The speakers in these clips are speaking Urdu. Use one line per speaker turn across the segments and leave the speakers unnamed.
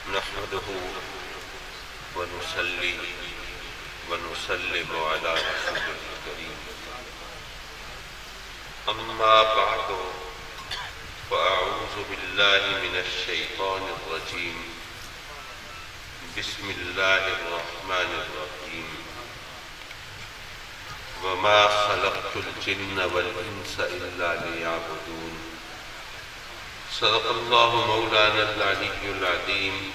نحمده ونصلي ونسلم على رسوله الكريم أما بعد فأعوذ بالله من الشيطان الرجيم بسم الله الرحمن الرحيم وما خلقت الجن والإنس إلا ليعبدون صدق الله مولانا العلي العظيم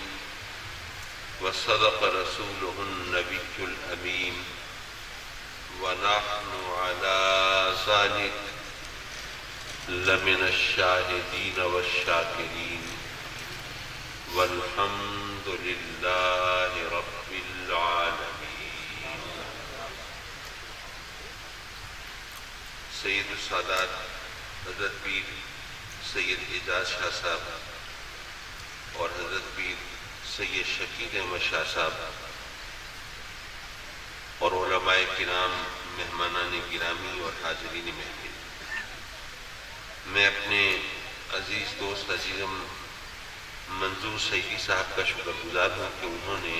وصدق رسوله النبي الأمين ونحن على ذلك لمن الشاهدين والشاكرين والحمد لله رب العالمين. سید السادات حضرت پیر سید اعجاز شاہ صاحب اور حضرت پیر سید شکیل احمد شاہ صاحب اور علماء کرام، مہمانان گرامی اور حاضرین محفل، میں اپنے عزیز دوست عزیزم منظور سعیدی صاحب کا شکر گزار ہوں کہ انہوں نے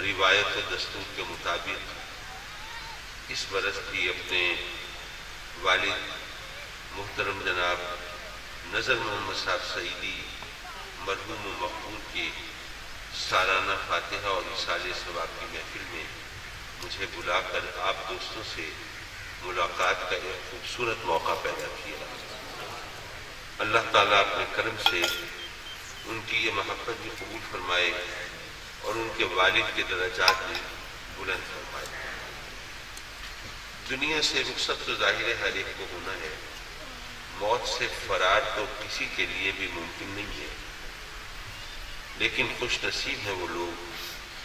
روایت و دستور کے مطابق اس برس کی اپنے والد محترم جناب نظر محمد صاحب سعیدی مرحوم و مقبول کی سالانہ فاتحہ اور اصالِ ثواب کی محفل میں مجھے بلا کر آپ دوستوں سے ملاقات کا ایک خوبصورت موقع پیدا کیا. اللہ تعالیٰ اپنے کرم سے ان کی یہ محبت بھی قبول فرمائے اور ان کے والد کے درجات بھی بلند فرمائے. دنیا سے رخصت تو ظاہر ہے ہر ایک کو ہونا ہے، موت سے فرار تو کسی کے لیے بھی ممکن نہیں ہے، لیکن خوش نصیب ہیں وہ لوگ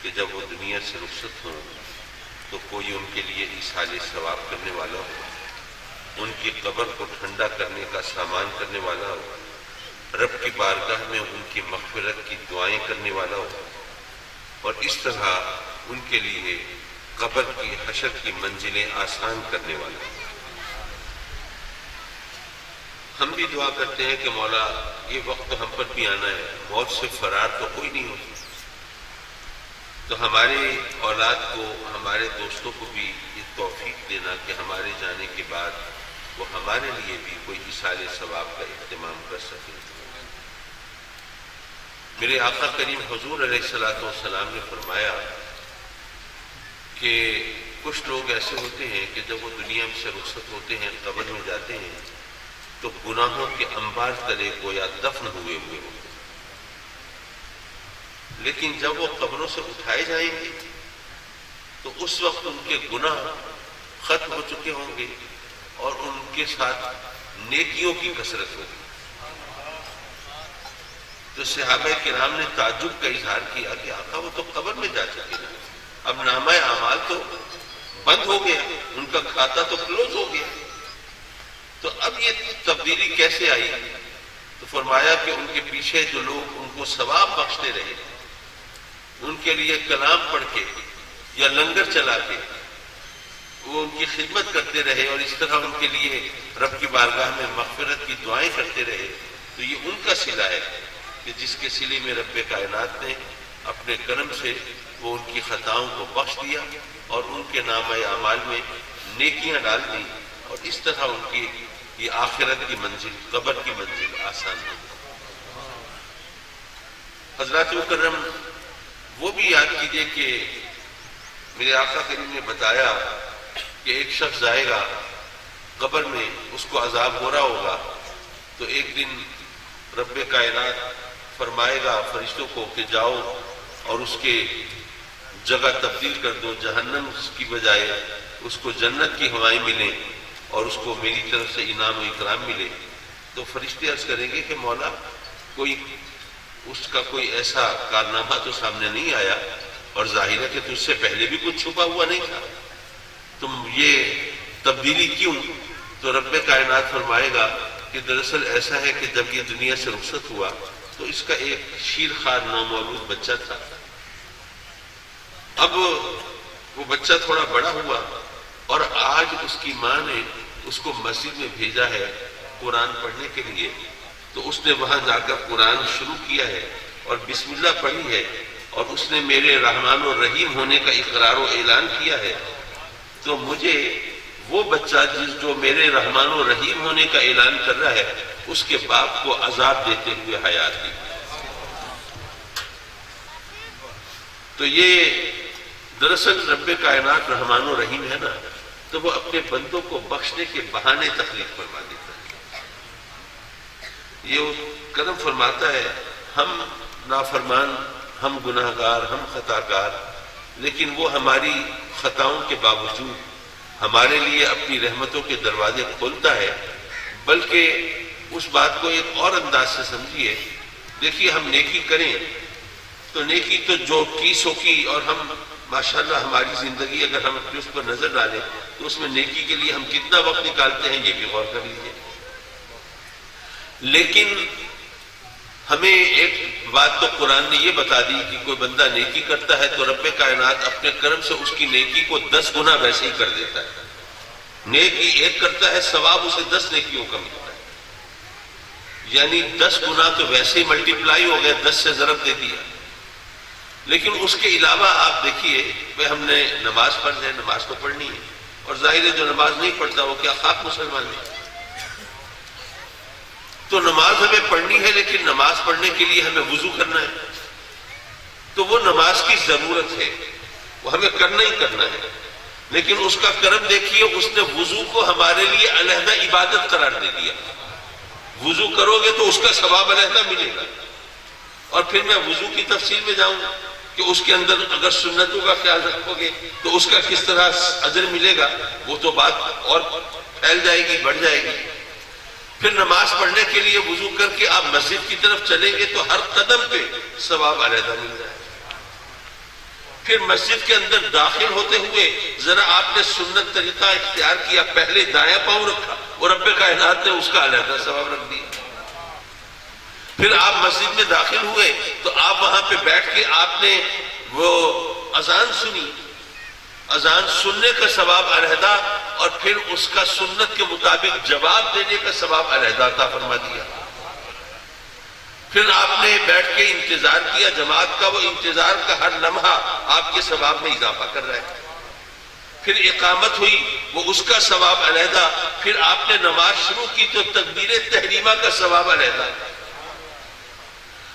کہ جب وہ دنیا سے رخصت ہوں تو کوئی ان کے لیے ایصال ثواب کرنے والا ہو، ان کی قبر کو ٹھنڈا کرنے کا سامان کرنے والا ہو، رب کی بارگاہ میں ان کی مغفرت کی دعائیں کرنے والا ہو، اور اس طرح ان کے لیے قبر کی حشر کی منزلیں آسان کرنے والا ہو. ہم بھی دعا کرتے ہیں کہ مولا یہ وقت ہم پر بھی آنا ہے، موت سے فرار تو کوئی نہیں ہوتی، تو ہمارے اولاد کو، ہمارے دوستوں کو بھی یہ توفیق دینا کہ ہمارے جانے کے بعد وہ ہمارے لیے بھی کوئی ایصال ثواب کا اہتمام کر سکے. میرے آقا کریم حضور علیہ السلام نے فرمایا کہ کچھ لوگ ایسے ہوتے ہیں کہ جب وہ دنیا سے رخصت ہوتے ہیں، قبر میں جاتے ہیں تو گناہوں کے انبار تلے گویا دفن ہوئے ہوتے ہیں، لیکن جب وہ قبروں سے اٹھائے جائیں گے تو اس وقت ان کے گناہ ختم ہو چکے ہوں گے اور ان کے ساتھ نیکیوں کی کثرت ہوگی. تو صحابہ کرام نے تعجب کا اظہار کیا کہ آقا وہ تو قبر میں جا چکے ہیں، اب نامہ اعمال تو بند ہو گیا، ان کا کھاتا تو کلوز ہو گیا، تو اب یہ تبدیلی کیسے آئی؟ تو فرمایا کہ ان کے پیچھے جو لوگ ان کو ثواب بخشتے رہے، ان کے لیے کلام پڑھ کے یا لنگر چلا کے وہ ان کی خدمت کرتے رہے اور اس طرح ان کے لیے رب کی بارگاہ میں مغفرت کی دعائیں کرتے رہے، تو یہ ان کا صلہ ہے کہ جس کے صلے میں رب کائنات نے اپنے کرم سے وہ ان کی خطاؤں کو بخش دیا اور ان کے نامہ اعمال میں نیکیاں ڈال دیں، اور اس طرح ان کی یہ آخرت کی منزل، قبر کی منزل آسان ہو. حضرات مکرم، وہ بھی یاد کیجئے کہ میرے آقا کریم نے بتایا کہ ایک شخص جائے گا قبر میں، اس کو عذاب ہو رہا ہوگا، تو ایک دن رب کائنات فرمائے گا فرشتوں کو کہ جاؤ اور اس کے جگہ تبدیل کر دو، جہنم کی بجائے اس کو جنت کی ہوائیں ملیں اور اس کو میری طرف سے انعام و اکرام ملے. تو فرشتے عرض کریں گے کہ مولا کوئی اس کا کوئی ایسا کارنامہ تو سامنے نہیں آیا، اور ظاہر ہے کہ تجھ سے پہلے بھی کچھ چھپا ہوا نہیں تھا، تم یہ تبدیلی کیوں؟ تو رب کائنات فرمائے گا کہ دراصل ایسا ہے کہ جب یہ دنیا سے رخصت ہوا تو اس کا ایک شیر خوار نامولود بچہ تھا. اب وہ بچہ تھوڑا بڑا ہوا اور آج اس کی ماں نے اس کو مسجد میں بھیجا ہے قرآن پڑھنے کے لیے، تو اس نے وہاں جا کر قرآن شروع کیا ہے اور بسم اللہ پڑھی ہے اور اس نے میرے رحمان و رحیم ہونے کا اقرار و اعلان کیا ہے، تو مجھے وہ بچہ جو میرے رحمان و رحیم ہونے کا اعلان کر رہا ہے اس کے باپ کو عذاب دیتے ہوئے حیات دی۔ تو یہ دراصل رب کائنات رحمان و رحیم ہے نا، تو وہ اپنے بندوں کو بخشنے کے بہانے تخلیق فرما دیتا ہے۔ یہ وہ کرم فرماتا ہے، ہم نافرمان، ہم گناہگار، ہم خطاکار، لیکن وہ ہماری خطاؤں کے باوجود ہمارے لیے اپنی رحمتوں کے دروازے کھولتا ہے۔ بلکہ اس بات کو ایک اور انداز سے سمجھیے، دیکھیے ہم نیکی کریں تو نیکی تو جو کی سو کی، اور ہم ماشاءاللہ ہماری زندگی اگر ہم اپنے اس پر نظر ڈالیں تو اس میں نیکی کے لیے ہم کتنا وقت نکالتے ہیں یہ بھی غور کر لیجیے۔ لیکن ہمیں ایک بات تو قرآن نے یہ بتا دی کہ کوئی بندہ نیکی کرتا ہے تو رب کائنات اپنے کرم سے اس کی نیکی کو 10 گنا ویسے ہی کر دیتا ہے۔ نیکی ایک کرتا ہے، ثواب اسے 10 نیکیوں کا ملتا ہے، یعنی 10 گنا تو ویسے ہی ملٹیپلائی ہو گئے، 10 سے ضرب دے دیا۔ لیکن اس کے علاوہ آپ دیکھیے، ہم نے نماز فرض ہے، نماز کو پڑھنی ہے، اور ظاہر ہے جو نماز نہیں پڑھتا وہ کیا خاک مسلمان ہے۔ تو نماز ہمیں پڑھنی ہے، لیکن نماز پڑھنے کے لیے ہمیں وضو کرنا ہے، تو وہ نماز کی ضرورت ہے، وہ ہمیں کرنا ہی کرنا ہے۔ لیکن اس کا کرم دیکھیے، اس نے وضو کو ہمارے لیے علیحدہ عبادت قرار دے دیا۔ وضو کرو گے تو اس کا ثواب علیحدہ ملے گا، اور پھر میں وضو کی تفصیل میں جاؤں گا کہ اس کے اندر اگر سنتوں کا خیال رکھو گے تو اس کا کس طرح اجر ملے گا، وہ تو بات اور پھیل جائے گی، بڑھ جائے گی۔ پھر نماز پڑھنے کے لیے وضو کر کے آپ مسجد کی طرف چلیں گے تو ہر قدم پہ ثواب علیحدہ مل جائے گا۔ پھر مسجد کے اندر داخل ہوتے ہوئے ذرا آپ نے سنت طریقہ اختیار کیا، پہلے دایاں پاؤں رکھا اور رب کائنات نے اس کا علیحدہ ثواب رکھ دیا۔ پھر آپ مسجد میں داخل ہوئے تو آپ وہاں پہ بیٹھ کے آپ نے وہ اذان سنی، اذان سننے کا ثواب علیحدہ، اور پھر اس کا سنت کے مطابق جواب دینے کا ثواب علیحدہ عطا فرما دیا۔ پھر آپ نے بیٹھ کے انتظار کیا جماعت کا، وہ انتظار کا ہر لمحہ آپ کے ثواب میں اضافہ کر رہا ہے۔ پھر اقامت ہوئی، وہ اس کا ثواب علیحدہ۔ پھر آپ نے نماز شروع کی تو تکبیر تحریمہ کا ثواب علیحدہ۔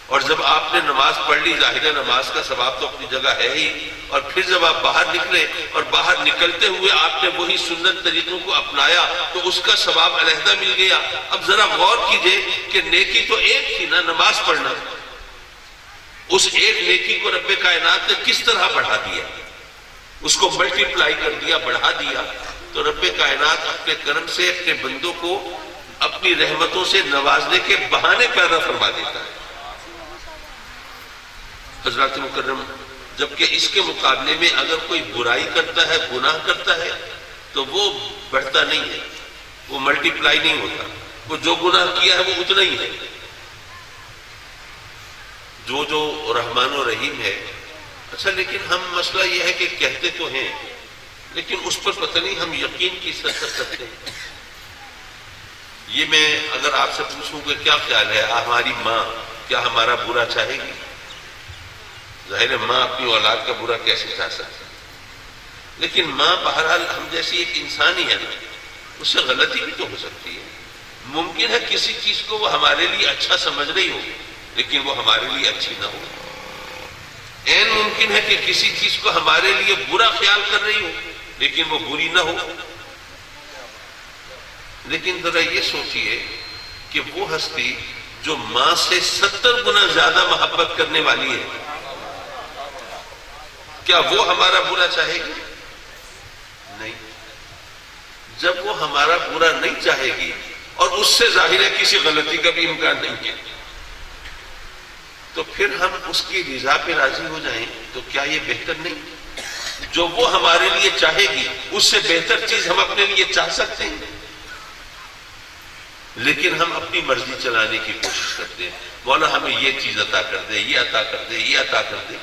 اور جب آپ نے نماز پڑھ لی، ظاہر نماز کا ثواب تو اپنی جگہ ہے ہی، اور پھر جب آپ باہر نکلے اور باہر نکلتے ہوئے آپ نے وہی سنت طریقوں کو اپنایا تو اس کا ثواب علیحدہ مل گیا۔ اب ذرا غور کیجئے کہ نیکی تو ایک تھی نا، نماز پڑھنا، اس ایک نیکی کو رب کائنات نے کس طرح بڑھا دیا، اس کو ملٹیپلائی کر دیا، بڑھا دیا۔ تو رب کائنات اپنے کرم سے اپنے بندوں کو اپنی رحمتوں سے نوازنے کے بہانے پیدا فرما دیتا ہے۔ حضرات مکرم، جبکہ اس کے مقابلے میں اگر کوئی برائی کرتا ہے، گناہ کرتا ہے، تو وہ بڑھتا نہیں ہے، وہ ملٹیپلائی نہیں ہوتا، وہ جو گناہ کیا ہے وہ اتنا ہی ہے۔ جو رحمان و رحیم ہے، اچھا لیکن ہم مسئلہ یہ ہے کہ کہتے تو ہیں لیکن اس پر پتہ نہیں ہم یقین کس حد تک کرتے ہیں۔ یہ میں اگر آپ سے پوچھوں کہ کیا خیال ہے، ہماری ماں کیا ہمارا برا چاہے گی؟ ظاہر ہے ماں اپنی اولاد کا برا کیسے چاہ سکتی، لیکن ماں بہرحال ہم جیسی ایک انسان ہی ہے نا، اس سے غلطی بھی تو ہو سکتی ہے۔ ممکن ہے کسی چیز کو وہ ہمارے لیے اچھا سمجھ رہی ہو لیکن وہ ہمارے لیے اچھی نہ ہو، عین ممکن ہے کہ کسی چیز کو ہمارے لیے برا خیال کر رہی ہو لیکن وہ بری نہ ہو۔ لیکن ذرا یہ سوچئے کہ وہ ہستی جو ماں سے 70 گنا زیادہ محبت کرنے والی ہے، کیا وہ ہمارا برا چاہے گی؟ نہیں۔ جب وہ ہمارا برا نہیں چاہے گی اور اس سے ظاہر ہے کسی غلطی کا بھی امکان نہیں ہے، تو پھر ہم اس کی رضا پہ راضی ہو جائیں تو کیا یہ بہتر نہیں؟ جو وہ ہمارے لیے چاہے گی اس سے بہتر چیز ہم اپنے لیے چاہ سکتے ہیں، لیکن ہم اپنی مرضی چلانے کی کوشش کرتے ہیں، مولا ہمیں یہ چیز عطا کر دے، یہ عطا کر دے، یہ عطا کر دے۔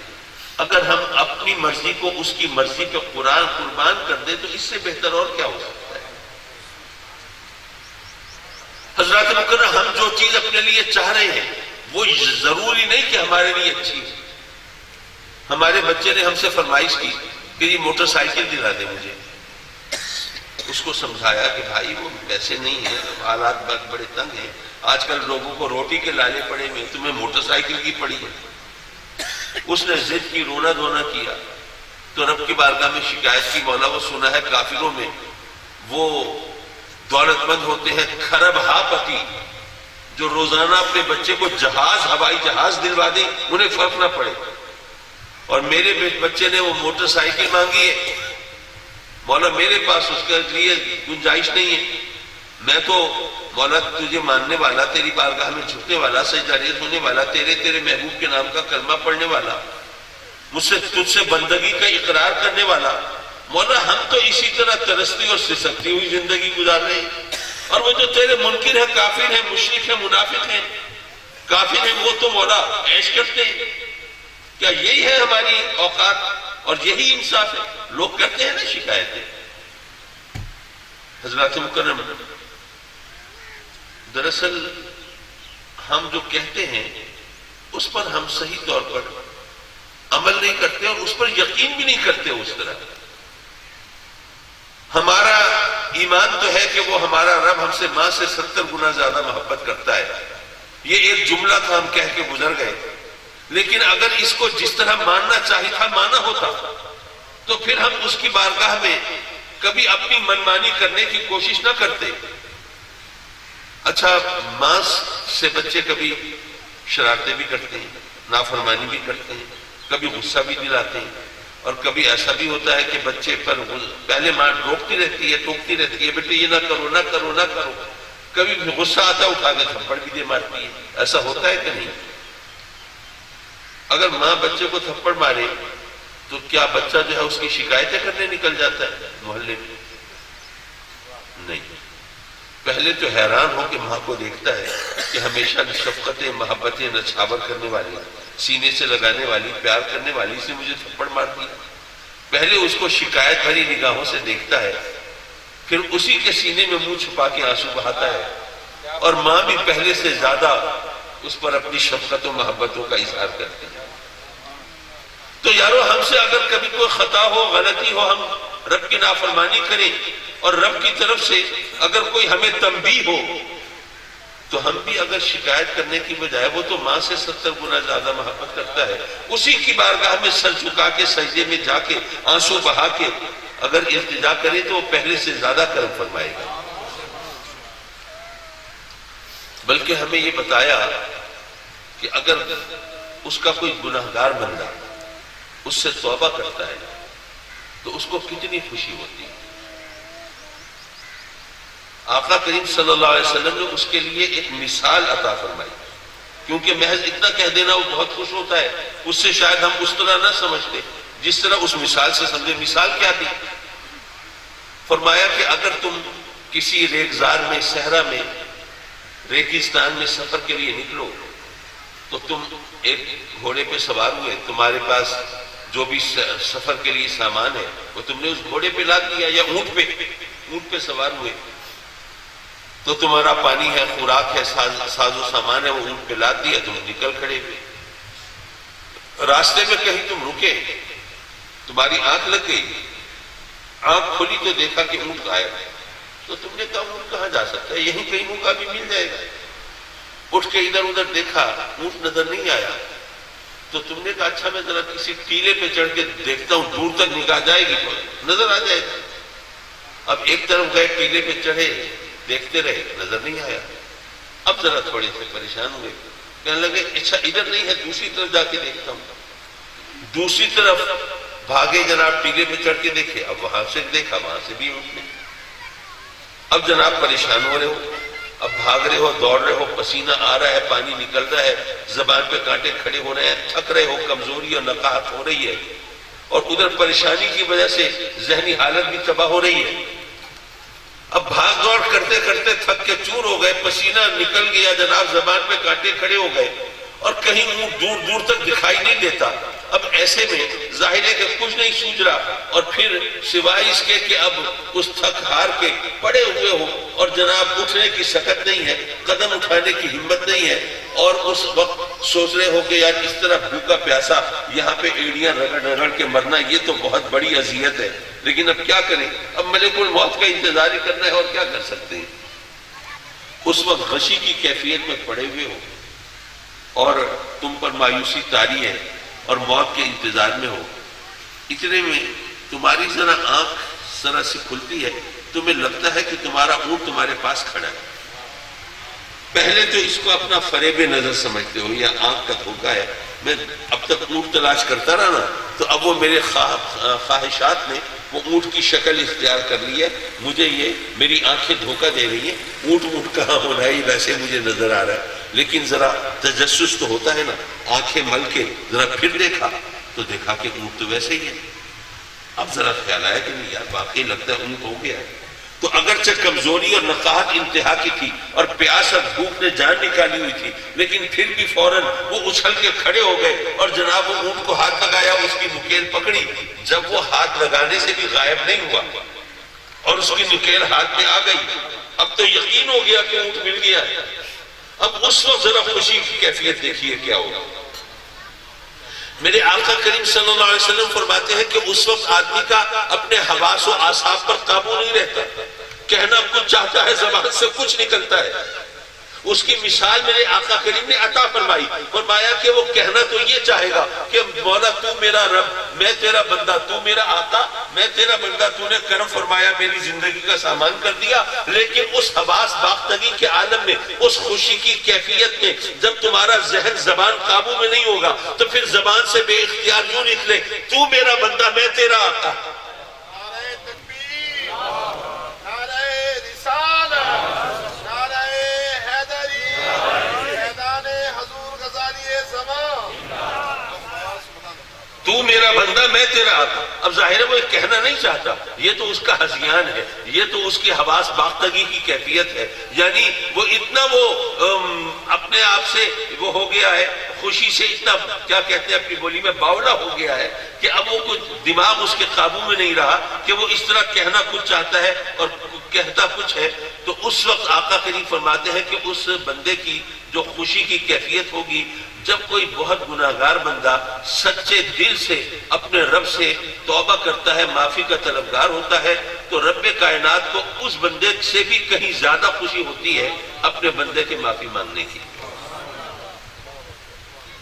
اگر ہم اپنی مرضی کو اس کی مرضی پہ قربان کر دیں تو اس سے بہتر اور کیا ہو سکتا ہے؟ حضرات مکرم، ہم جو چیز اپنے لیے چاہ رہے ہیں وہ ضروری نہیں کہ ہمارے لیے اچھی ہے. ہمارے بچے نے ہم سے فرمائش کی کہ یہ موٹر سائیکل دلا دے مجھے. اس کو سمجھایا کہ بھائی وہ پیسے نہیں ہیں، حالات بڑے تنگ ہیں، آج کل لوگوں کو روٹی کے لالے پڑے ہوئے، تمہیں موٹر سائیکل کی پڑی ہے. اس نے ضد کی، رونا دھونا کیا، تو رب کی بارگاہ میں شکایت کی، مولا وہ سنا ہے کافروں میں وہ دولت مند ہوتے ہیں کھرب ہا پتی، جو روزانہ اپنے بچے کو جہاز، ہوائی جہاز دلوا دیں، انہیں فرق نہ پڑے، اور میرے بچے نے وہ موٹر سائیکل مانگی ہے، مولا میرے پاس اس کے لیے گنجائش نہیں ہے. میں تو مولا تجھے ماننے والا، تیری بارگاہ میں جھکنے والا، سجدہ ہونے والا، تیرے محبوب کے نام کا کلمہ پڑھنے والا، مجھ سے تجھ سے بندگی کا اقرار کرنے والا، مولا ہم تو اسی طرح ترستی اور سسکتی ہوئی زندگی گزار رہے ہیں، اور وہ جو تیرے منکر ہیں، کافر ہیں، مشرک ہیں، منافق ہیں، کافر ہیں، وہ تو مولا عیش کرتے ہیں. کیا یہی ہے ہماری اوقات اور یہی انصاف ہے؟ لوگ کرتے ہیں نا شکایتیں. حضرات مکرم، دراصل ہم جو کہتے ہیں اس پر ہم صحیح طور پر عمل نہیں کرتے اور اس پر یقین بھی نہیں کرتے. اس طرح ہمارا ایمان تو ہے کہ وہ ہمارا رب ہم سے ماں سے 70 گنا زیادہ محبت کرتا ہے. یہ ایک جملہ تھا، ہم کہہ کے گزر گئے، لیکن اگر اس کو جس طرح ماننا چاہیے تھا مانا ہوتا تو پھر ہم اس کی بارگاہ میں کبھی اپنی منمانی کرنے کی کوشش نہ کرتے. اچھا، ماں سے بچے کبھی شرارتیں بھی کرتے ہیں، نافرمانی بھی کرتے ہیں، کبھی غصہ بھی دلاتے ہیں، اور کبھی ایسا بھی ہوتا ہے کہ بچے پر پہلے ماں روکتی رہتی ہے، ٹوکتی رہتی ہے، بیٹے یہ نہ کرو نہ کرو نہ کرو، کبھی غصہ آتا اٹھا کے تھپڑ بھی دے مارتی ہے. ایسا ہوتا ہے کہ نہیں؟ اگر ماں بچے کو تھپڑ مارے تو کیا بچہ جو ہے اس کی شکایتیں کرنے نکل جاتا ہے محلے میں؟ نہیں. پہلے تو حیران ہو کہ ماں کو دیکھتا ہے کہ ہمیشہ شفقتیں، محبتیں نچھاور کرنے والی، سینے سے لگانے والی، پیار کرنے والی سے مجھے تھپڑ مار دیا. پہلے اس کو شکایت بھری نگاہوں سے دیکھتا ہے، پھر اسی کے سینے میں منہ چھپا کے آنسو بہاتا ہے، اور ماں بھی پہلے سے زیادہ اس پر اپنی شفقت و محبتوں کا اظہار کرتی ہے. تو یارو، ہم سے اگر کبھی کوئی خطا ہو، غلطی ہو، ہم رب کی نافرمانی کریں اور رب کی طرف سے اگر کوئی ہمیں تنبیہ ہو تو ہم بھی اگر شکایت کرنے کی بجائے، وہ تو ماں سے 70 گنا زیادہ محبت کرتا ہے، اسی کی بارگاہ میں سر جھکا کے سجدے میں جا کے آنسو بہا کے اگر التجا کرے تو وہ پہلے سے زیادہ کرم فرمائے گا. بلکہ ہمیں یہ بتایا کہ اگر اس کا کوئی گناہگار بندہ اس سے توبہ کرتا ہے تو اس کو کتنی خوشی ہوتی ہے. آقا کریم صلی اللہ علیہ وسلم نے اس کے لیے ایک مثال عطا فرمائی، کیونکہ محض اتنا کہہ دینا وہ بہت خوش ہوتا ہے، اس سے شاید ہم اس طرح نہ سمجھتے جس طرح اس مثال سے سمجھے. مثال کیا تھی؟ فرمایا کہ اگر تم کسی ریگزار میں، صحرا میں، ریگستان میں سفر کے لیے نکلو تو تم ایک گھوڑے پہ سوار ہوئے، تمہارے پاس جو بھی سفر کے لیے سامان ہے وہ تم نے اس گھوڑے پہ لاد دیا، یا اونٹ پہ سوار ہوئے، تو تمہارا پانی ہے، خوراک ہے، ساز و سامان ہے، وہ اونٹ پہ لاد دیا، تم نکل کھڑے ہوئے. راستے میں کہیں تم رکے، تمہاری آنکھ لگ گئی، آنکھ کھلی تو دیکھا کہ اونٹ غائب ہے، تو تم نے کہا اونٹ کہاں جا سکتا ہے، یہیں کہیں موقع بھی مل جائے گا. اٹھ کے ادھر ادھر دیکھا، اونٹ نظر نہیں آیا، تو تم نے کہا اچھا میں ذرا کسی ٹیلے پہ چڑھ کے دیکھتا ہوں، دور تک نگاہ جائے گی تو نظر آ جائے گا. اب ایک طرف گئے، ٹیلے پہ چڑھے، دیکھتے رہے، نظر نہیں آیا. اب ذرا تھوڑے سے پریشان ہوئے، کہنے لگے اچھا ادھر نہیں ہے، دوسری طرف جا کے دیکھتا ہوں. دوسری طرف بھاگے جناب، ٹیلے پہ چڑھ کے دیکھے، اب وہاں سے دیکھا، وہاں سے بھی اونٹ نہیں. اب جناب پریشان ہو رہے ہو، اب بھاگ رہے ہو، دوڑ رہے ہو، پسینہ آ رہا ہے، پانی نکل رہا ہے، زبان پہ کانٹے کھڑے ہو رہے ہیں، تھک رہے ہو، کمزوری اور نقاہت ہو رہی ہے، اور ادھر پریشانی کی وجہ سے ذہنی حالت بھی تباہ ہو رہی ہے. اب بھاگ دوڑ کرتے کرتے تھک کے چور ہو گئے، پسینہ نکل گیا جناب، زبان پہ کانٹے کھڑے ہو گئے، اور کہیں اونٹ دور دور تک دکھائی نہیں دیتا. اب ایسے میں ظاہر ہے کہ کچھ نہیں سوچ رہا، اور پھر سوائے اس کے کہ اب اس تھک ہار کے پڑے ہوئے ہو اور جناب اٹھنے کی شکت نہیں ہے، قدم اٹھانے کی ہمت نہیں ہے، اور اس وقت سوچ رہے ہو کہ یار اس طرح بھوکا پیاسا یہاں پہ ایڑیاں رگڑ رگڑ کے مرنا یہ تو بہت بڑی اذیت ہے، لیکن اب کیا کریں، اب ملک الموت کا انتظار ہی کرنا ہے، اور کیا کر سکتے ہیں. اس وقت غشی کی کیفیت میں پڑے ہوئے ہو اور تم پر مایوسی طاری ہے اور موت کے انتظار میں ہو. اتنے میں تمہاری ذرا آنکھ ذرا سی کھلتی ہے، تمہیں لگتا ہے کہ تمہارا اونٹ تمہارے پاس کھڑا ہے. پہلے تو اس کو اپنا فریب نظر سمجھتے ہو یا آنکھ کا دھوکہ ہے. میں اب تک اونٹ تلاش کرتا رہا نا، تو اب وہ میرے خواہشات نے وہ اونٹ کی شکل اختیار کر لی ہے، مجھے یہ میری آنکھیں دھوکہ دے رہی ہیں. اونٹ کہاں ہونا ہے، یہ ویسے مجھے نظر آ رہا ہے. لیکن ذرا تجسس تو ہوتا ہے نا، آنکھیں مل کے ذرا پھر دیکھا تو دیکھا کہ اونٹ تو ویسے ہی ہے. اب ذرا خیال آیا کہ نہیں یار واقعی لگتا ہے اونٹ ہو گیا ہے. تو اگرچہ کمزوری اور نقاہت انتہا کی تھی اور پیاس اور بھوک نے جان نکالی ہوئی تھی، لیکن پھر بھی فوراً وہ اچھل کے کھڑے ہو گئے اور جناب وہ اونٹ کو ہاتھ لگایا، اس کی نکیل پکڑی. جب وہ ہاتھ لگانے سے بھی غائب نہیں ہوا اور اس کی نکیل ہاتھ میں آ گئی، اب تو یقین ہو گیا کہ اونٹ مل گیا. اب اس وقت ذرا خوشی کی کیفیت دیکھیے کیا ہوگا. میرے آقا کریم صلی اللہ علیہ وسلم فرماتے ہیں کہ اس وقت آدمی کا اپنے حواس و اعصاب پر قابو نہیں رہتا، کہنا کچھ چاہتا ہے، زبان سے کچھ نکلتا ہے. اس کی مثال میرے آقا کریم نے عطا فرمائی، فرمایا کہ وہ کہنا تو یہ چاہے گا کہ مولا تو میرا رب، میں تیرا بندہ، تو میرا آقا، میں تیرا بندہ، تو نے کرم فرمایا، میری زندگی کا سامان کر دیا. لیکن اس حواس باختگی کے عالم میں، اس خوشی کی کیفیت میں جب تمہارا ذہن زبان قابو میں نہیں ہوگا تو پھر زبان سے بے اختیار یوں نکلے، تو میرا بندہ، میں تیرا آقا. تو میرا بندہ، میں تیرا آقا. اب ظاہر ہے وہ کہنا نہیں چاہتا، یہ تو اس کا ہذیان ہے، یہ تو اس کی حواس باختگی کی کیفیت ہے. یعنی وہ اتنا اپنے آپ سے وہ ہو گیا ہے، خوشی سے اتنا کیا کہتے ہیں اپنی بولی میں باولا ہو گیا ہے کہ اب وہ کچھ دماغ اس کے قابو میں نہیں رہا کہ وہ اس طرح کہنا کچھ چاہتا ہے اور کہتا کچھ ہے. تو اس وقت آقا کریم فرماتے ہیں کہ اس بندے کی جو خوشی کی کیفیت ہوگی جب کوئی بہت گناہگار بندہ سچے دل سے اپنے رب سے توبہ کرتا ہے، معافی کا طلبگار ہوتا ہے، تو رب کائنات کو اس بندے سے بھی کہیں زیادہ خوشی ہوتی ہے اپنے بندے کے معافی مانگنے کی.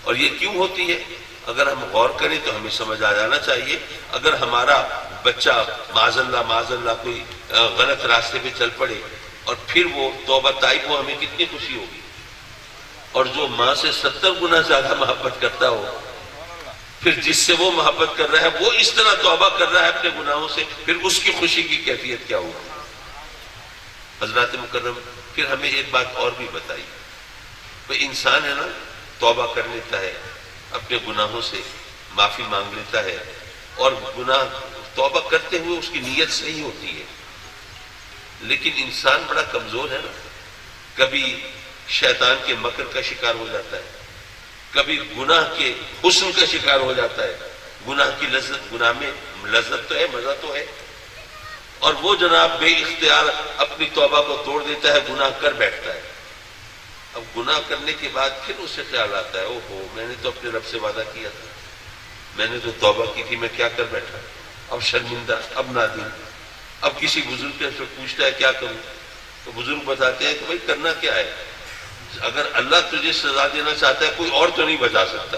اور یہ کیوں ہوتی ہے اگر ہم غور کریں تو ہمیں سمجھ آ جانا چاہیے. اگر ہمارا بچہ معاذ اللہ کوئی غلط راستے پہ چل پڑے اور پھر وہ توبہ طائب ہو، ہمیں کتنی خوشی ہوگی. اور جو ماں سے 70 گنا زیادہ محبت کرتا ہو، پھر جس سے وہ محبت کر رہا ہے وہ اس طرح توبہ کر رہا ہے اپنے گناہوں سے، پھر اس کی خوشی کی کیفیت کیا ہوگی. حضرات مکرم، پھر ہمیں ایک بات اور بھی بتائی. کوئی انسان ہے نا، توبہ کر لیتا ہے، اپنے گناہوں سے معافی مانگ لیتا ہے، اور گناہ توبہ کرتے ہوئے اس کی نیت صحیح ہوتی ہے، لیکن انسان بڑا کمزور ہے نا. کبھی شیطان کے مکر کا شکار ہو جاتا ہے، کبھی گناہ کے حسن کا شکار ہو جاتا ہے. گناہ کی لذت، گناہ میں لذت تو ہے، مزہ تو ہے، اور وہ جناب بے اختیار اپنی توبہ کو توڑ دیتا ہے، گناہ کر بیٹھتا ہے. اب گناہ کرنے کے بعد پھر اس سے خیال آتا ہے، اوہو میں نے تو اپنے رب سے وعدہ کیا تھا، میں نے تو توبہ کی تھی، میں کیا کر بیٹھا، اب شرمندہ، اب نادم. اب کسی بزرگ سے پوچھتا ہے کیا کروں، تو بزرگ بتاتے ہیں کہ بھائی کرنا کیا ہے، اگر اللہ تجھے سزا دینا چاہتا ہے کوئی اور تو نہیں بچا سکتا،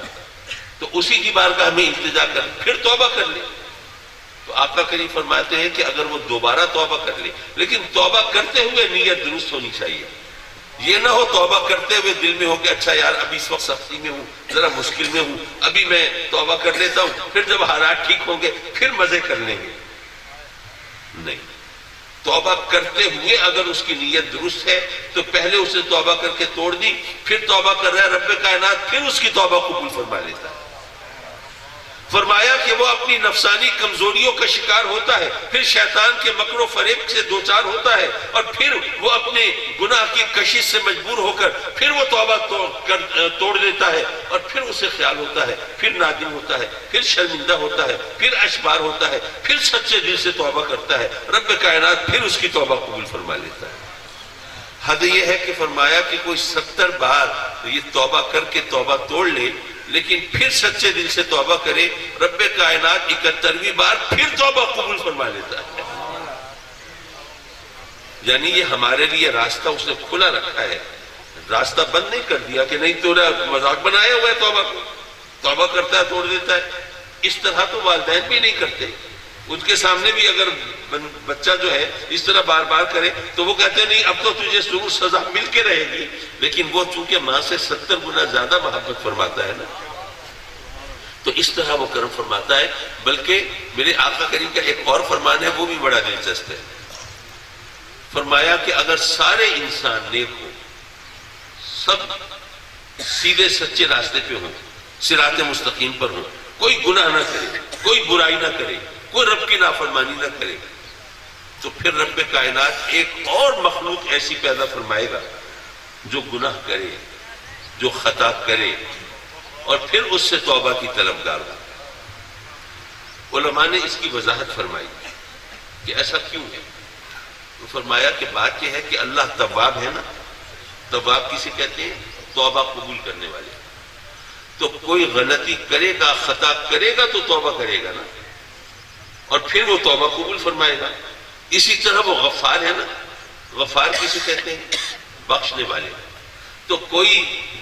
تو اسی کی بارگاہ میں التجا کر پھر توبہ کر لے. تو آقا کریم فرماتے ہیں کہ اگر وہ دوبارہ توبہ کر لے، لیکن توبہ کرتے ہوئے نیت درست ہونی چاہیے. یہ نہ ہو توبہ کرتے ہوئے دل میں ہو کہ اچھا یار ابھی اس وقت سختی میں ہوں، ذرا مشکل میں ہوں، ابھی میں توبہ کر لیتا ہوں، پھر جب حالات ٹھیک ہوں گے پھر مزے کر لیں گے. نہیں، توبہ کرتے ہوئے اگر اس کی نیت درست ہے تو پہلے اسے توبہ کر کے توڑ دی، پھر توبہ کر رہا ہے رب کائنات، پھر اس کی توبہ قبول فرما لیتا ہے. فرمایا کہ وہ اپنی نفسانی کمزوریوں کا شکار ہوتا ہے، پھر شیطان کے مکر و فریب سے دوچار ہوتا ہے، اور پھر وہ اپنے گناہ کی کشش سے مجبور ہو کر پھر وہ توبہ توڑ دیتا ہے، اور پھر اسے خیال ہوتا ہے، پھر نادم ہوتا ہے، پھر شرمندہ ہوتا ہے، پھر اشبار ہوتا ہے، پھر سچے دل سے توبہ کرتا ہے، رب کائنات پھر اس کی توبہ قبول فرما لیتا ہے۔ حد یہ ہے کہ فرمایا کہ کوئی 70 بار یہ توبہ کر کے توبہ توڑ لے، لیکن پھر سچے دل سے توبہ کرے، رب کائنات 71ویں بار پھر توبہ قبول فرما لیتا ہے۔ یعنی یہ ہمارے لیے راستہ اس نے کھلا رکھا ہے، راستہ بند نہیں کر دیا کہ نہیں تو مذاق بنایا ہوا ہے توبہ کو، توبہ کرتا ہے توڑ دیتا ہے۔ اس طرح تو والدین بھی نہیں کرتے، ان کے سامنے بھی اگر بچہ جو ہے اس طرح بار بار کرے تو وہ کہتے ہیں نہیں اب تو تجھے ضرور سزا مل کے رہے گی، لیکن وہ چونکہ ماں سے 70 گنا زیادہ محبت فرماتا ہے نا، تو اس طرح وہ کرم فرماتا ہے۔ بلکہ میرے آقا کریم کا ایک اور فرمان ہے، وہ بھی بڑا دلچسپ ہے۔ فرمایا کہ اگر سارے انسان نیک ہو، سب سیدھے سچے راستے پہ ہوں، صراط مستقیم پر ہوں، کوئی گناہ نہ کرے، کوئی برائی نہ کرے، کوئی رب کی نافرمانی نہ کرے، تو پھر رب کائنات ایک اور مخلوق ایسی پیدا فرمائے گا جو گناہ کرے، جو خطا کرے، اور پھر اس سے توبہ کی طلبگار ہو۔ علماء نے اس کی وضاحت فرمائی کہ ایسا کیوں ہے؟ تو فرمایا کہ بات یہ ہے کہ اللہ تواب ہے نا، تواب کسے کہتے ہیں؟ توبہ قبول کرنے والے۔ تو کوئی غلطی کرے گا، خطا کرے گا تو توبہ کرے گا نا، اور پھر وہ توبہ قبول فرمائے گا۔ اسی طرح وہ غفار ہے نا، غفار کسے کہتے ہیں؟ بخشنے والے۔ تو کوئی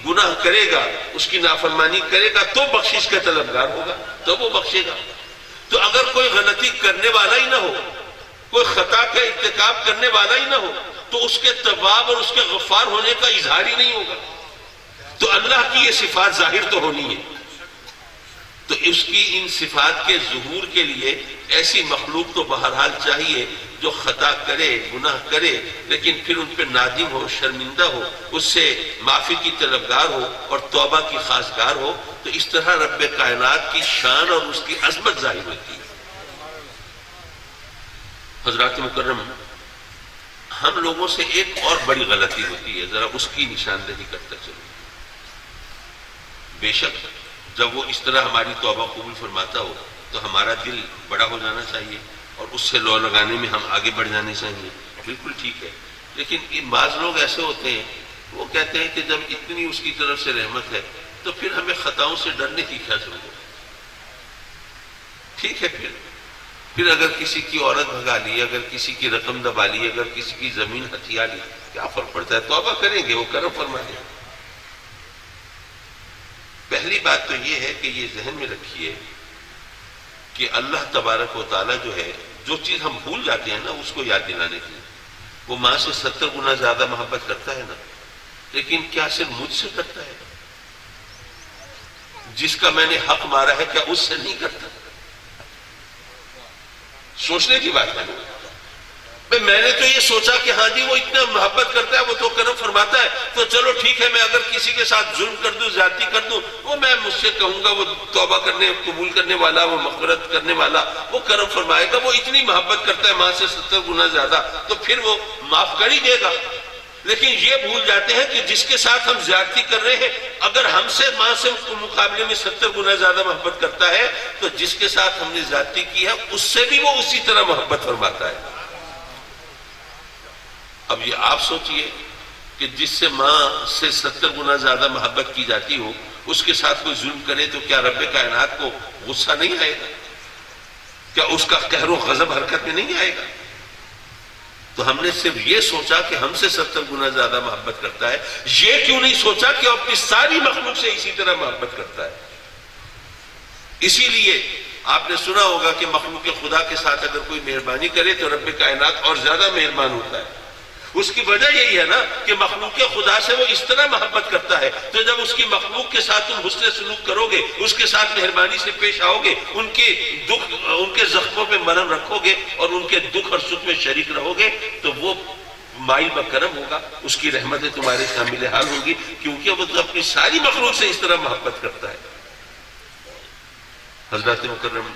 گناہ کرے گا، اس کی نافرمانی کرے گا تو بخشش کا طلبگار ہوگا، تو وہ بخشے گا۔ تو اگر کوئی غلطی کرنے والا ہی نہ ہو، کوئی خطا کا ارتکاب کرنے والا ہی نہ ہو، تو اس کے تواب اور اس کے غفار ہونے کا اظہار ہی نہیں ہوگا۔ تو اللہ کی یہ صفات ظاہر تو ہونی ہے، تو اس کی ان صفات کے ظہور کے لیے ایسی مخلوق تو بہرحال چاہیے جو خطا کرے، گناہ کرے، لیکن پھر ان پہ نادم ہو، شرمندہ ہو، اس سے معافی کی طلبگار ہو اور توبہ کی خواستگار ہو۔ تو اس طرح رب کائنات کی شان اور اس کی عظمت ظاہر ہوتی ہے۔ حضرات مکرم، ہم لوگوں سے ایک اور بڑی غلطی ہوتی ہے، ذرا اس کی نشاندہی کرتا چلو۔ بے شک جب وہ اس طرح ہماری توبہ قبول فرماتا ہو تو ہمارا دل بڑا ہو جانا چاہیے اور اس سے لو لگانے میں ہم آگے بڑھ جانے چاہیے، بالکل ٹھیک ہے۔ لیکن بعض لوگ ایسے ہوتے ہیں، وہ کہتے ہیں کہ جب اتنی اس کی طرف سے رحمت ہے تو پھر ہمیں خطاؤں سے ڈرنے کی کیا ضرورت؟ ٹھیک ہے، پھر اگر کسی کی عورت بھگا لی، اگر کسی کی رقم دبا لی، اگر کسی کی زمین ہتھیا لی، کیا فرق پڑتا ہے؟ توبہ کریں گے، وہ کرم فرما دیں۔ پہلی بات تو یہ ہے کہ یہ ذہن میں رکھیے کہ اللہ تبارک و تعالیٰ جو ہے، جو چیز ہم بھول جاتے ہیں نا، اس کو یاد دلانے کے لیے وہ ماں سے 70 گنا زیادہ محبت کرتا ہے نا، لیکن کیا صرف مجھ سے کرتا ہے؟ جس کا میں نے حق مارا ہے کیا اس سے نہیں کرتا؟ سوچنے کی بات ہے۔ میں نے تو یہ سوچا کہ ہاں جی وہ اتنا محبت کرتا ہے، وہ تو کرم فرماتا ہے، تو چلو ٹھیک ہے، میں اگر کسی کے ساتھ ظلم کر دوں، زیادتی کر دوں، وہ میں مجھ سے کہوں گا وہ توبہ کرنے، قبول کرنے والا، وہ مغفرت کرنے والا، وہ کرم فرمائے گا، وہ اتنی محبت کرتا ہے ماں سے 70 گنا زیادہ، تو پھر وہ معاف کر ہی دے گا۔ لیکن یہ بھول جاتے ہیں کہ جس کے ساتھ ہم زیادتی کر رہے ہیں، اگر ہم سے ماں سے مقابلے میں 70 گنا زیادہ محبت کرتا ہے تو جس کے ساتھ ہم نے زیادتی کی ہے اس سے بھی وہ اسی طرح محبت فرماتا ہے۔ اب یہ آپ سوچئے کہ جس سے ماں سے 70 گنا زیادہ محبت کی جاتی ہو، اس کے ساتھ کوئی ظلم کرے تو کیا رب کائنات کو غصہ نہیں آئے گا؟ کیا اس کا قہر و غضب حرکت میں نہیں آئے گا؟ تو ہم نے صرف یہ سوچا کہ ہم سے 70 گنا زیادہ محبت کرتا ہے، یہ کیوں نہیں سوچا کہ اپنی ساری مخلوق سے اسی طرح محبت کرتا ہے؟ اسی لیے آپ نے سنا ہوگا کہ مخلوق خدا کے ساتھ اگر کوئی مہربانی کرے تو رب کائنات اور زیادہ مہربان ہوتا ہے۔ اس کی وجہ یہی ہے نا کہ مخلوق خدا سے وہ اس طرح محبت کرتا ہے، تو جب اس کی مخلوق کے ساتھ تم حسن سلوک کرو گے، اس کے ساتھ مہربانی سے پیش آؤ گے، ان کے زخموں پہ مرہم رکھو گے اور ان کے دکھ اور سکھ میں شریک رہو گے، تو وہ مائل بکرم ہوگا، اس کی رحمتیں تمہارے شامل حال ہوں گی، کیونکہ وہ اپنی ساری مخلوق سے اس طرح محبت کرتا ہے۔ حضرات مکرم،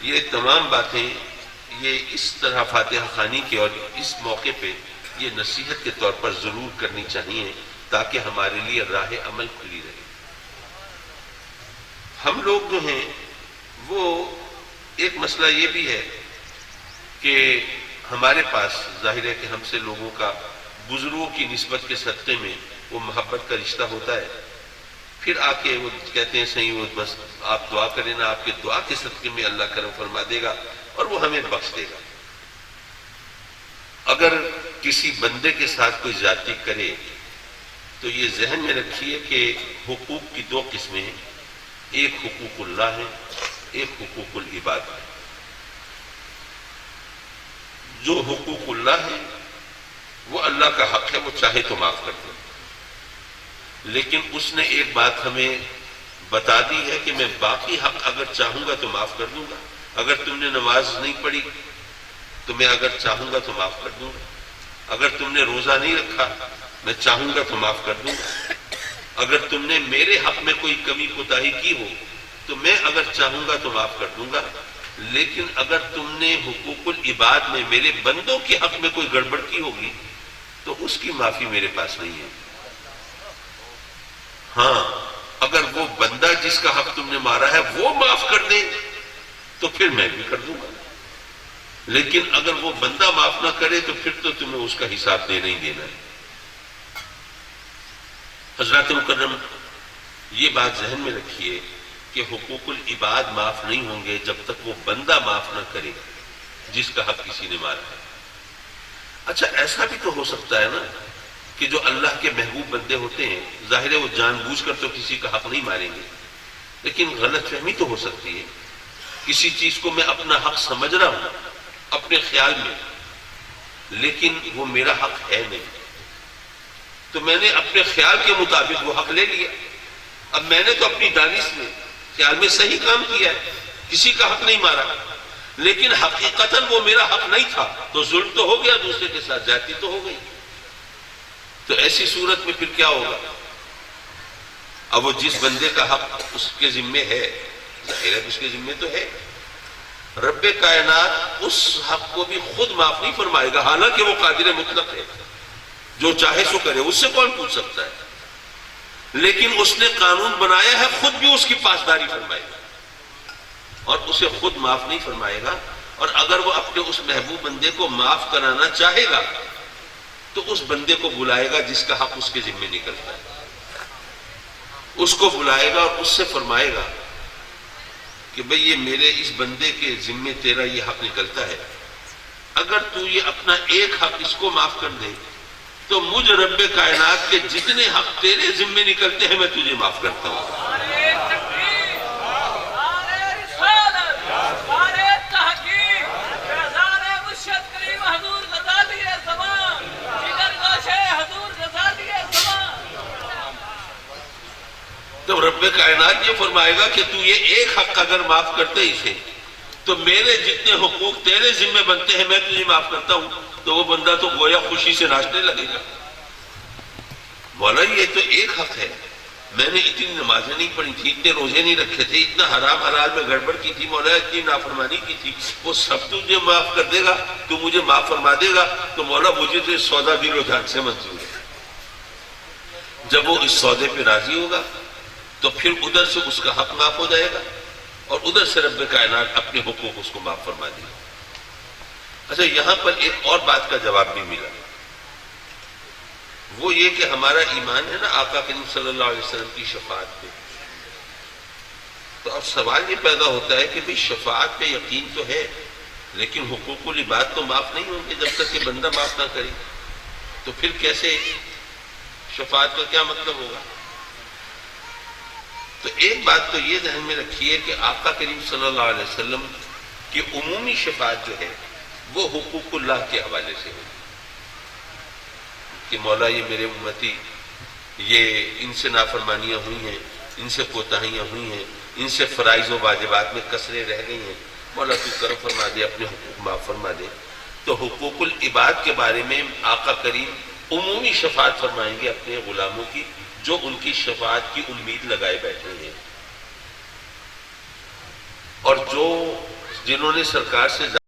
یہ تمام باتیں یہ اس طرح فاتحہ خوانی کے اور اس موقع پہ یہ نصیحت کے طور پر ضرور کرنی چاہیے تاکہ ہمارے لیے راہ عمل کھلی رہے۔ ہم لوگ جو ہیں وہ ایک مسئلہ یہ بھی ہے کہ ہمارے پاس ظاہر ہے کہ ہم سے لوگوں کا بزرگوں کی نسبت کے صدقے میں وہ محبت کا رشتہ ہوتا ہے، پھر آ کے وہ کہتے ہیں صحیح وہ بس آپ دعا کریں نا، آپ کے دعا کے صدقے میں اللہ کرم فرما دے گا اور وہ ہمیں بخش دے گا۔ اگر کسی بندے کے ساتھ کوئی زیادتی کرے تو یہ ذہن میں رکھیے کہ حقوق کی دو قسمیں ہیں، ایک حقوق اللہ ہے، ایک حقوق العباد ہے۔ جو حقوق اللہ ہے وہ اللہ کا حق ہے، وہ چاہے تو معاف کر دے، لیکن اس نے ایک بات ہمیں بتا دی ہے کہ میں باقی حق اگر چاہوں گا تو معاف کر دوں گا۔ اگر تم نے نماز نہیں پڑھی تو میں اگر چاہوں گا تو معاف کر دوں گا۔ اگر تم نے روزہ نہیں رکھا میں چاہوں گا تو معاف کر دوں گا۔ اگر تم نے میرے حق میں کوئی کمی کوتاہی کی ہو تو میں اگر چاہوں گا تو معاف کر دوں گا، لیکن اگر تم نے حقوق العباد میں میرے بندوں کے حق میں کوئی گڑبڑ کی ہوگی تو اس کی معافی میرے پاس نہیں ہے۔ ہاں، اگر وہ بندہ جس کا حق تم نے مارا ہے وہ معاف کر دے تو پھر میں بھی کر دوں گا، لیکن اگر وہ بندہ معاف نہ کرے تو پھر تو تمہیں اس کا حساب دینا ہی دینا ہے۔ حضرات مکرم، یہ بات ذہن میں رکھیے کہ حقوق العباد معاف نہیں ہوں گے جب تک وہ بندہ معاف نہ کرے جس کا حق کسی نے مارا ہے۔ اچھا، ایسا بھی تو ہو سکتا ہے نا کہ جو اللہ کے محبوب بندے ہوتے ہیں، ظاہر ہے وہ جان بوجھ کر تو کسی کا حق نہیں ماریں گے، لیکن غلط فہمی تو ہو سکتی ہے۔ کسی چیز کو میں اپنا حق سمجھ رہا ہوں اپنے خیال میں، لیکن وہ میرا حق ہے نہیں، تو میں نے اپنے خیال کے مطابق وہ حق لے لیا۔ اب میں نے تو اپنی دانش میں خیال میں صحیح کام کیا ہے، کسی کا حق نہیں مارا، لیکن حقیقتاً وہ میرا حق نہیں تھا، تو ظلم تو ہو گیا، دوسرے کے ساتھ زیادتی تو ہو گئی۔ تو ایسی صورت میں پھر کیا ہوگا؟ اب وہ جس بندے کا حق اس کے ذمے ہے، ظاہر ہے اس کے ذمے تو ہے، رب کائنات اس حق کو بھی خود معاف نہیں فرمائے گا، حالانکہ وہ قادر مطلق ہے، جو چاہے سو کرے، اس سے کون پوچھ سکتا ہے، لیکن اس نے قانون بنایا ہے، خود بھی اس کی پاسداری فرمائے گا اور اسے خود معاف نہیں فرمائے گا۔ اور اگر وہ اپنے اس محبوب بندے کو معاف کرانا چاہے گا تو اس بندے کو بلائے گا جس کا حق اس کے ذمے نکلتا ہے، اس کو بلائے گا اور اس سے فرمائے گا کہ بھئی یہ میرے اس بندے کے ذمے تیرا یہ حق نکلتا ہے، اگر تو یہ اپنا ایک حق اس کو معاف کر دے تو مجھ رب کائنات کے جتنے حق تیرے ذمے نکلتے ہیں میں تجھے معاف کرتا ہوں۔ تو رب کائنات یہ فرمائے گا کہ تو یہ ایک حق اگر معاف کرتے اسے تو میرے جتنے حقوق تیرے ذمے بنتے ہیں میں تجھے معاف کرتا ہوں، تو وہ بندہ تو گویا خوشی سے ناچنے لگے گا۔ مولا یہ تو ایک حق ہے، میں نے اتنی نمازیں نہیں پڑھی تھی، اتنے روزے نہیں رکھے تھے، اتنا حرام حلال میں گڑبڑ کی تھی مولا، اتنی نافرمانی کی تھی، وہ سب تجھے معاف کر دے گا، تو مجھے معاف فرما دے گا، تو مولا مجھے تو اس سودا دل و جان سے منظور ہے۔ جب وہ اس سودے پہ راضی ہوگا تو پھر ادھر سے اس کا حق معاف ہو جائے گا اور ادھر سے رب کائنات اپنے حقوق اس کو معاف فرما دے گا۔ اچھا، یہاں پر ایک اور بات کا جواب بھی ملا، وہ یہ کہ ہمارا ایمان ہے نا آقا کریم صلی اللہ علیہ وسلم کی شفاعت پہ، تو اب سوال یہ پیدا ہوتا ہے کہ بھئی شفاعت پہ یقین تو ہے لیکن حقوق العباد تو معاف نہیں ہوں گے جب تک کہ بندہ معاف نہ کرے، تو پھر کیسے شفاعت کا کیا مطلب ہوگا؟ تو ایک بات تو یہ ذہن میں رکھیے کہ آقا کریم صلی اللہ علیہ وسلم کی عمومی شفاعت جو ہے وہ حقوق اللہ کے حوالے سے ہوگی کہ مولا یہ میرے امتی، یہ ان سے نافرمانیاں ہوئی ہیں، ان سے کوتاہیاں ہوئی ہیں، ان سے فرائض و واجبات میں کسریں رہ گئی ہیں، مولا تو کرم فرما دے، اپنے حقوق معاف فرما دے۔ تو حقوق العباد کے بارے میں آقا کریم عمومی شفاعت فرمائیں گے اپنے غلاموں کی جو ان کی شفاعت کی امید لگائے بیٹھے ہیں۔ اور جو جنہوں نے سرکار سے